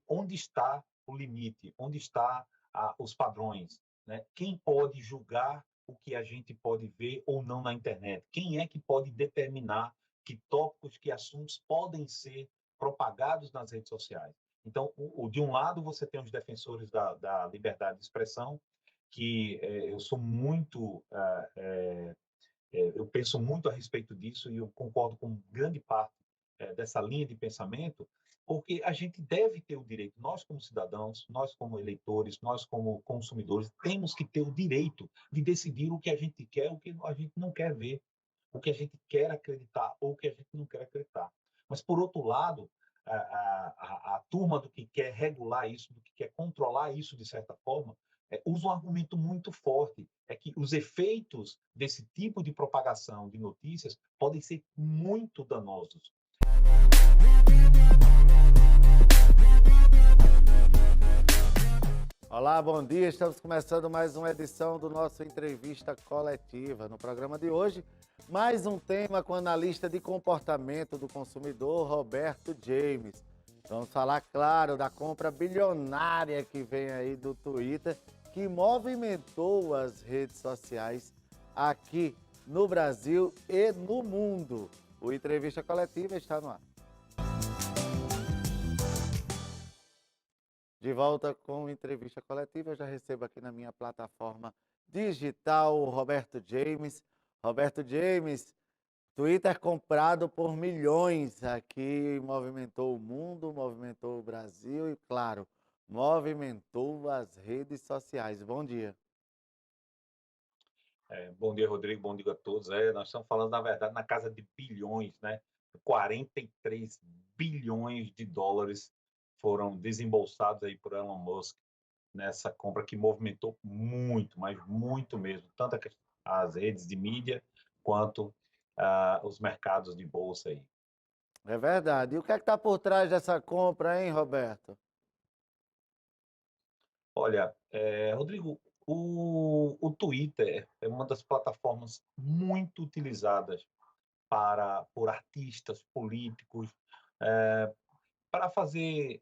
onde está o limite, onde está os padrões, né? Quem pode julgar o que a gente pode ver ou não na internet? Quem é que pode determinar que tópicos, que assuntos podem ser propagados nas redes sociais? Então, de um lado, você tem os defensores da liberdade de expressão, que eu sou muito, eu penso muito a respeito disso e eu concordo com grande parte dessa linha de pensamento, porque a gente deve ter o direito, nós como cidadãos, nós como eleitores, nós como consumidores, temos que ter o direito de decidir o que a gente quer, o que a gente não quer ver, o que a gente quer acreditar ou o que a gente não quer acreditar. Mas, por outro lado, a turma do que quer regular isso, do que quer controlar isso de certa forma, usa um argumento muito forte, é que os efeitos desse tipo de propagação de notícias podem ser muito danosos. Olá, bom dia. Estamos começando mais uma edição do nosso Entrevista Coletiva. No programa de hoje, mais um tema com o analista de comportamento do consumidor, Roberto James. Vamos falar, claro, da compra bilionária que vem aí do Twitter, que movimentou as redes sociais aqui no Brasil e no mundo. O Entrevista Coletiva está no ar. De volta com entrevista coletiva, eu já recebo aqui na minha plataforma digital o Roberto James. Roberto James, Twitter comprado por milhões aqui, movimentou o mundo, movimentou o Brasil e, claro, movimentou as redes sociais. Bom dia. Bom dia, Rodrigo, bom dia a todos. Nós estamos falando, na verdade, na casa de bilhões, né? 43 bilhões de dólares foram desembolsados aí por Elon Musk nessa compra que movimentou muito, mas muito mesmo, tanto as redes de mídia quanto os mercados de bolsa aí. É verdade. E o que é que está por trás dessa compra, hein, Roberto? Olha, Rodrigo, o Twitter é uma das plataformas muito utilizadas por artistas, políticos, é, para fazer,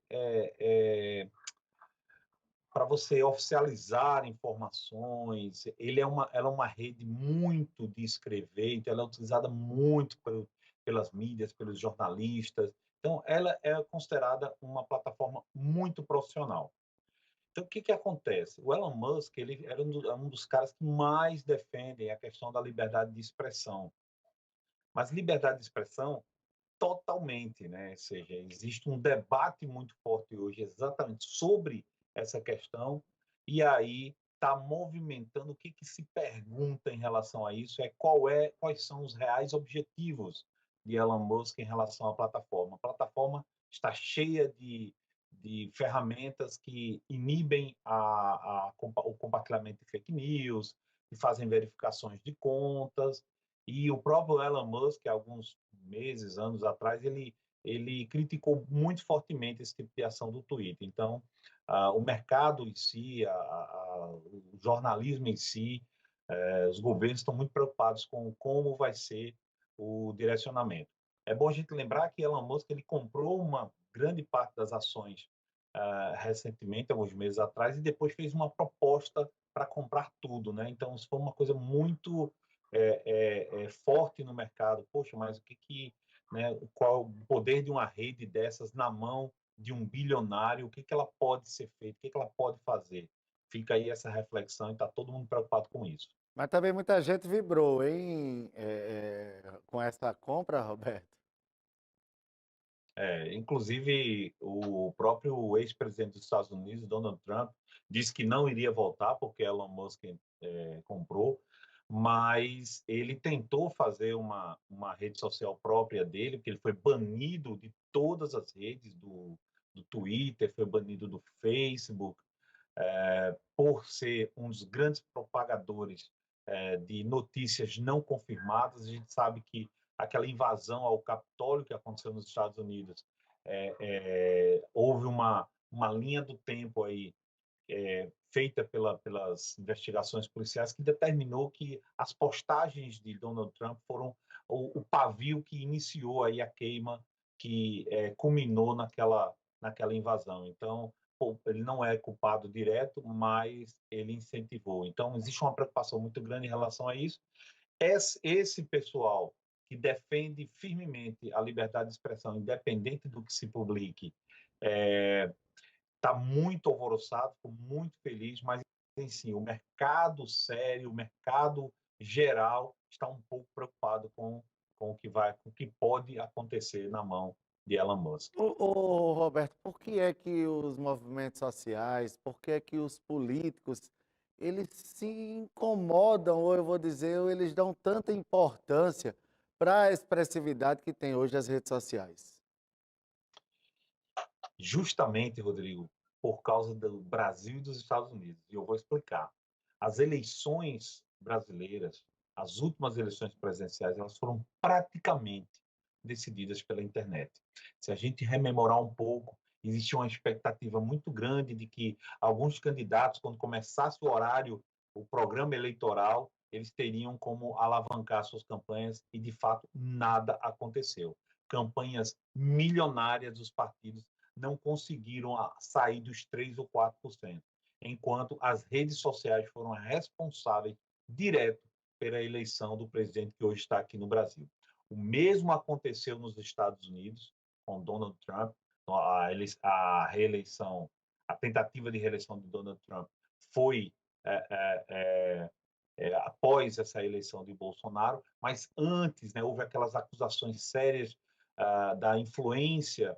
para você oficializar informações. Ela é uma rede muito de escrever, então ela é utilizada muito pelas mídias, pelos jornalistas. Então, ela é considerada uma plataforma muito profissional. Então, o que que acontece? O Elon Musk, ele era um dos caras que mais defendem a questão da liberdade de expressão. Mas liberdade de expressão totalmente, né? Ou seja, existe um debate muito forte hoje exatamente sobre essa questão, e aí está movimentando. O que que se pergunta em relação a isso quais são os reais objetivos de Elon Musk em relação à plataforma. A plataforma está cheia de ferramentas que inibem o compartilhamento de fake news, que fazem verificações de contas, e o próprio Elon Musk, há alguns meses, anos atrás, ele criticou muito fortemente esse tipo de ação do Twitter. Então, o mercado em si, o jornalismo em si, os governos estão muito preocupados com como vai ser o direcionamento. É bom a gente lembrar que Elon Musk ele comprou uma grande parte das ações recentemente, alguns meses atrás, e depois fez uma proposta para comprar tudo, né? Então, isso foi uma coisa muito forte no mercado. Poxa, mas né, qual o poder de uma rede dessas na mão de um bilionário? O que que ela pode ser feito? O que que ela pode fazer? Fica aí essa reflexão e está todo mundo preocupado com isso. Mas também muita gente vibrou, hein, com essa compra, Roberto. Inclusive, o próprio ex-presidente dos Estados Unidos, Donald Trump, disse que não iria voltar porque Elon Musk comprou, mas ele tentou fazer uma rede social própria dele, porque ele foi banido de todas as redes do Twitter, foi banido do Facebook, por ser um dos grandes propagadores de notícias não confirmadas. A gente sabe que aquela invasão ao Capitólio que aconteceu nos Estados Unidos, houve uma linha do tempo aí feita pelas investigações policiais que determinou que as postagens de Donald Trump foram o pavio que iniciou aí a queima que culminou naquela invasão. Então, pô, ele não é culpado direto, mas ele incentivou. Então, existe uma preocupação muito grande em relação a isso. Esse pessoal que defende firmemente a liberdade de expressão, independente do que se publique, está muito alvoroçado, fico muito feliz, mas em si, o mercado sério, o mercado geral está um pouco preocupado com o que pode acontecer na mão de Elon Musk. Roberto, por que é que os movimentos sociais, por que é que os políticos, eles se incomodam, ou eu vou dizer, ou eles dão tanta importância para a expressividade que tem hoje as redes sociais? Justamente, Rodrigo, por causa do Brasil e dos Estados Unidos. E eu vou explicar. As eleições brasileiras, as últimas eleições presidenciais, elas foram praticamente decididas pela internet. Se a gente rememorar um pouco, existia uma expectativa muito grande de que alguns candidatos, quando começasse o horário, o programa eleitoral, eles teriam como alavancar suas campanhas e, de fato, nada aconteceu. Campanhas milionárias dos partidos não conseguiram sair dos 3 ou 4%, enquanto as redes sociais foram responsáveis direto pela eleição do presidente que hoje está aqui no Brasil. O mesmo aconteceu nos Estados Unidos com Donald Trump, a reeleição, a tentativa de reeleição de Donald Trump foi é, é, após essa eleição de Bolsonaro, mas antes, né, houve aquelas acusações sérias da influência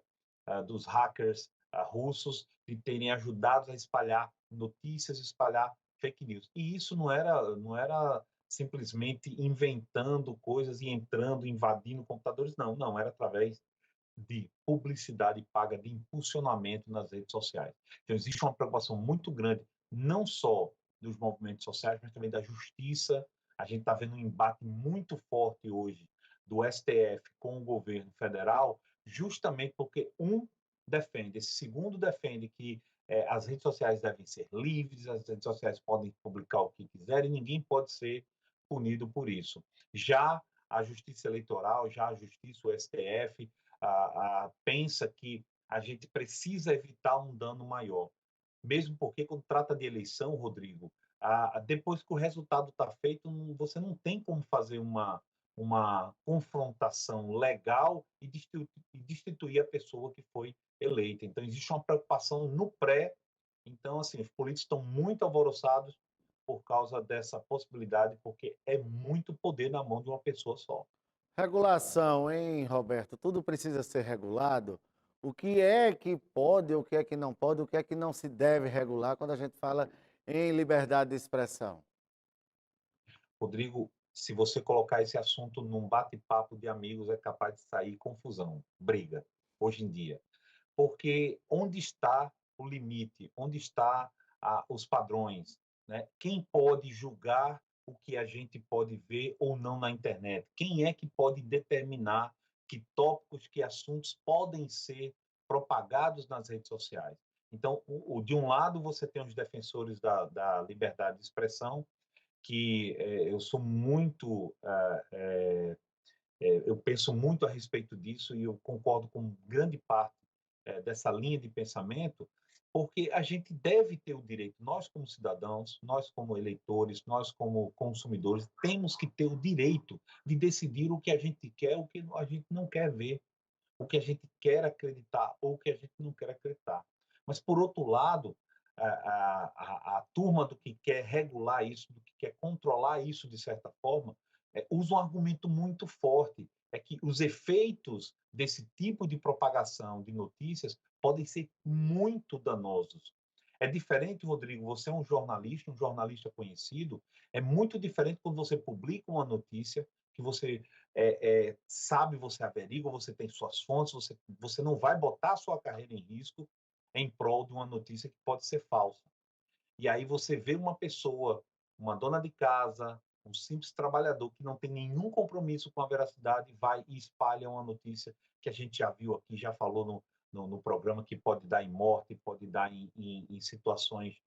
dos hackers russos de terem ajudado a espalhar notícias, espalhar fake news. E isso não era simplesmente inventando coisas e entrando, invadindo computadores, não, não, era através de publicidade paga, de impulsionamento nas redes sociais. Então, existe uma preocupação muito grande, não só dos movimentos sociais, mas também da justiça. A gente está vendo um embate muito forte hoje do STF com o governo federal, justamente porque um defende, esse segundo defende que as redes sociais devem ser livres, as redes sociais podem publicar o que quiserem, ninguém pode ser punido por isso. Já a Justiça Eleitoral, já a Justiça, o STF, pensa que a gente precisa evitar um dano maior. Mesmo porque, quando trata de eleição, Rodrigo, depois que o resultado está feito, você não tem como fazer uma confrontação legal e destituir a pessoa que foi eleita. Então, existe uma preocupação no pré. Então, assim, os políticos estão muito alvoroçados por causa dessa possibilidade, porque é muito poder na mão de uma pessoa só. Regulação, hein, Roberto? Tudo precisa ser regulado. O que é que pode, o que é que não pode, o que é que não se deve regular quando a gente fala em liberdade de expressão? Rodrigo, se você colocar esse assunto num bate-papo de amigos, é capaz de sair confusão, briga, hoje em dia. Porque onde está o limite? Onde está os padrões? Né? Quem pode julgar o que a gente pode ver ou não na internet? Quem é que pode determinar que tópicos, que assuntos podem ser propagados nas redes sociais? Então, de um lado, você tem os defensores da liberdade de expressão, que eu sou muito, eu penso muito a respeito disso e eu concordo com grande parte dessa linha de pensamento, porque a gente deve ter o direito, nós como cidadãos, nós como eleitores, nós como consumidores, temos que ter o direito de decidir o que a gente quer, o que a gente não quer ver, o que a gente quer acreditar ou o que a gente não quer acreditar. Mas, por outro lado, a turma do que quer regular isso, do que quer controlar isso de certa forma, usa um argumento muito forte, é que os efeitos desse tipo de propagação de notícias podem ser muito danosos. É diferente, Rodrigo, você é um jornalista conhecido, é muito diferente quando você publica uma notícia que você sabe, você averigua, você tem suas fontes, você não vai botar a sua carreira em risco em prol de uma notícia que pode ser falsa. E aí você vê uma pessoa, uma dona de casa, um simples trabalhador que não tem nenhum compromisso com a veracidade, vai e espalha uma notícia que a gente já viu aqui, já falou no programa, que pode dar em morte, pode dar em situações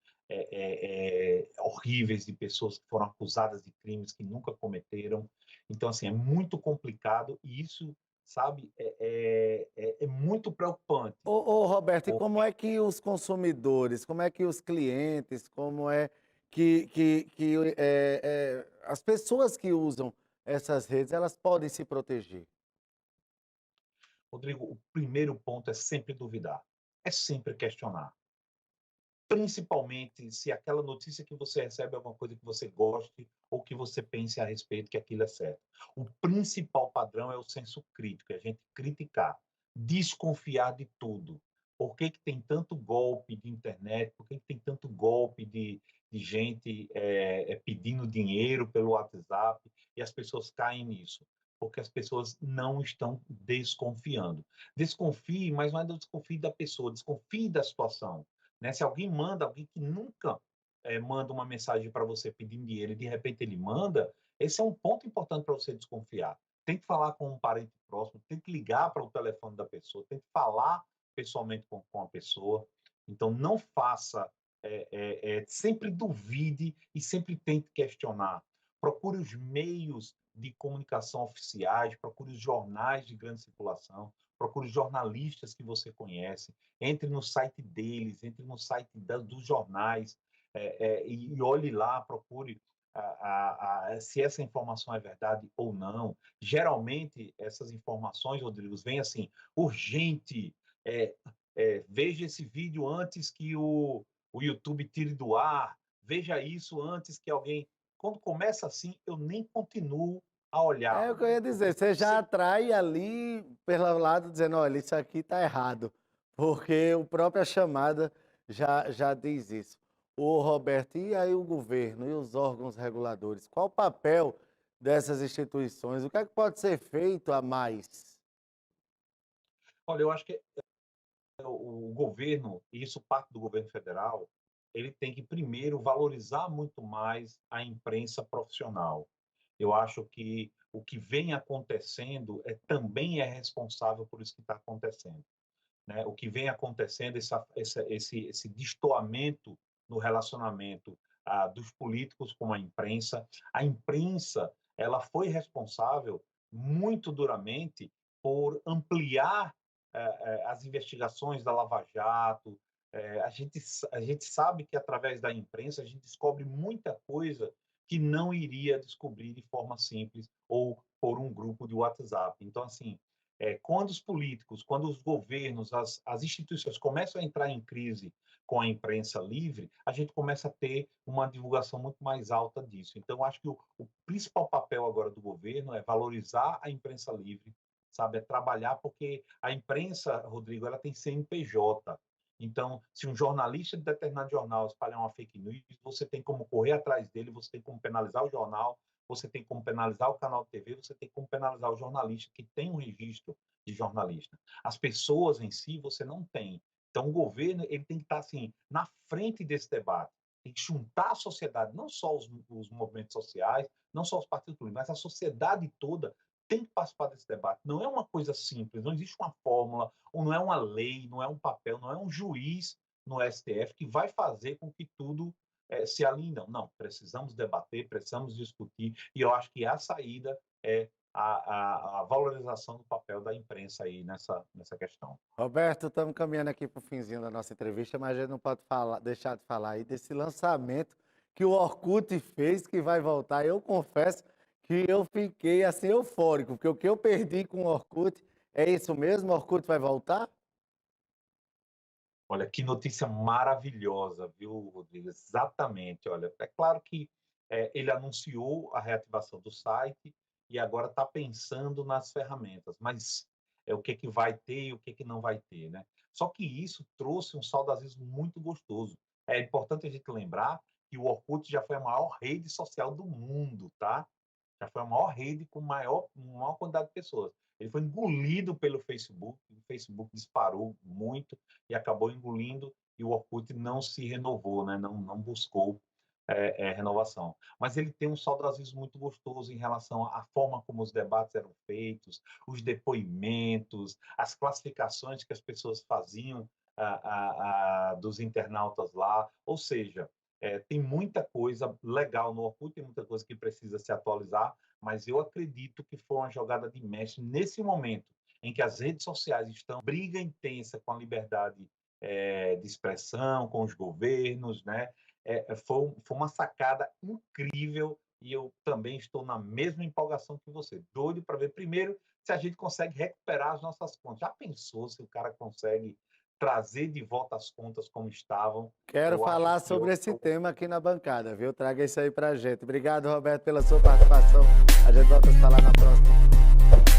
horríveis de pessoas que foram acusadas de crimes que nunca cometeram. Então, assim, é muito complicado e isso sabe? É muito preocupante. Ô, Roberto, e como Porque, é que os consumidores, como é que os clientes, como é as pessoas que usam essas redes, elas podem se proteger? Rodrigo, o primeiro ponto é sempre duvidar, é sempre questionar. Principalmente se aquela notícia que você recebe é alguma coisa que você goste ou que você pense a respeito que aquilo é certo. O principal padrão é o senso crítico, é a gente criticar, desconfiar de tudo. Por que que tem tanto golpe de internet? Por que que tem tanto golpe de gente pedindo dinheiro pelo WhatsApp e as pessoas caem nisso? Porque as pessoas não estão desconfiando. Desconfie, mas não é desconfie da pessoa, desconfie da situação, né? Se alguém manda, alguém que nunca manda uma mensagem para você pedindo dinheiro e de repente ele manda, esse é um ponto importante para você desconfiar. Tem que falar com um parente próximo, tem que ligar para o telefone da pessoa, tem que falar pessoalmente com a pessoa. Então, não faça, sempre duvide e sempre tente questionar. Procure os meios de comunicação oficiais, procure os jornais de grande circulação, procure os jornalistas que você conhece, entre no site deles, entre no site dos jornais, e olhe lá, procure se essa informação é verdade ou não. Geralmente, essas informações, Rodrigo, vêm assim, urgente, é, veja esse vídeo antes que o YouTube tire do ar, veja isso antes que alguém... Quando começa assim, eu nem continuo a olhar, É o que eu ia Rodrigo, dizer, porque você já você... atrai ali pelo lado dizendo, olha, isso aqui está errado, porque a própria chamada já diz isso. O Roberto, e aí o governo e os órgãos reguladores, qual o papel dessas instituições? O que é que pode ser feito a mais? Olha, eu acho que o governo, e isso parte do governo federal, ele tem que primeiro valorizar muito mais a imprensa profissional. Eu acho que o que vem acontecendo também é responsável por isso que está acontecendo, né? O que vem acontecendo, esse destoamento no relacionamento dos políticos com a imprensa, ela foi responsável muito duramente por ampliar as investigações da Lava Jato. A gente sabe que através da imprensa a gente descobre muita coisa que não iria descobrir de forma simples ou por um grupo de WhatsApp. Então, assim, quando os políticos, quando os governos, as instituições começam a entrar em crise com a imprensa livre, a gente começa a ter uma divulgação muito mais alta disso. Então, acho que o principal papel agora do governo é valorizar a imprensa livre, sabe? É trabalhar, porque a imprensa, Rodrigo, ela tem CNPJ. Então, se um jornalista de determinado jornal espalhar uma fake news, você tem como correr atrás dele, você tem como penalizar o jornal, você tem como penalizar o canal de TV, você tem como penalizar o jornalista que tem um registro de jornalista. As pessoas em si, você não tem. Então, o governo ele tem que estar assim, na frente desse debate, tem que juntar a sociedade, não só os movimentos sociais, não só os partidos políticos, mas a sociedade toda tem que participar desse debate. Não é uma coisa simples, não existe uma fórmula, ou não é uma lei, não é um papel, não é um juiz no STF que vai fazer com que tudo se alinhe. Não, não, precisamos debater, precisamos discutir, e eu acho que a saída é a valorização do papel da imprensa aí nessa questão. Roberto, estamos caminhando aqui para o finzinho da nossa entrevista, mas a gente não pode deixar de falar aí desse lançamento que o Orkut fez, que vai voltar. Eu confesso que eu fiquei assim eufórico, porque o que eu perdi com o Orkut é isso mesmo? O Orkut vai voltar? Olha, que notícia maravilhosa, viu, Rodrigo? Exatamente. Olha, é claro que ele anunciou a reativação do site e agora está pensando nas ferramentas, mas o que que vai ter e o que que não vai ter, né? Só que isso trouxe um saudosismo muito gostoso. É importante a gente lembrar que o Orkut já foi a maior rede social do mundo, tá? Já foi a maior rede com maior quantidade de pessoas. Ele foi engolido pelo Facebook, o Facebook disparou muito e acabou engolindo, e o Orkut não se renovou, né? Não buscou renovação. Mas ele tem um saudosismo muito gostoso em relação à forma como os debates eram feitos, os depoimentos, as classificações que as pessoas faziam dos internautas lá. Ou seja, tem muita coisa legal no Orkut, tem muita coisa que precisa se atualizar, mas eu acredito que foi uma jogada de mestre nesse momento em que as redes sociais estão em briga intensa com a liberdade de expressão, com os governos, né? Foi uma sacada incrível e eu também estou na mesma empolgação que você, doido para ver primeiro se a gente consegue recuperar as nossas contas. Já pensou se o cara consegue trazer de volta as contas como estavam? Quero Eu acho falar que sobre esse eu tema aqui na bancada, viu? Traga isso aí pra gente. Obrigado, Roberto, pela sua participação. A gente volta a se falar na próxima.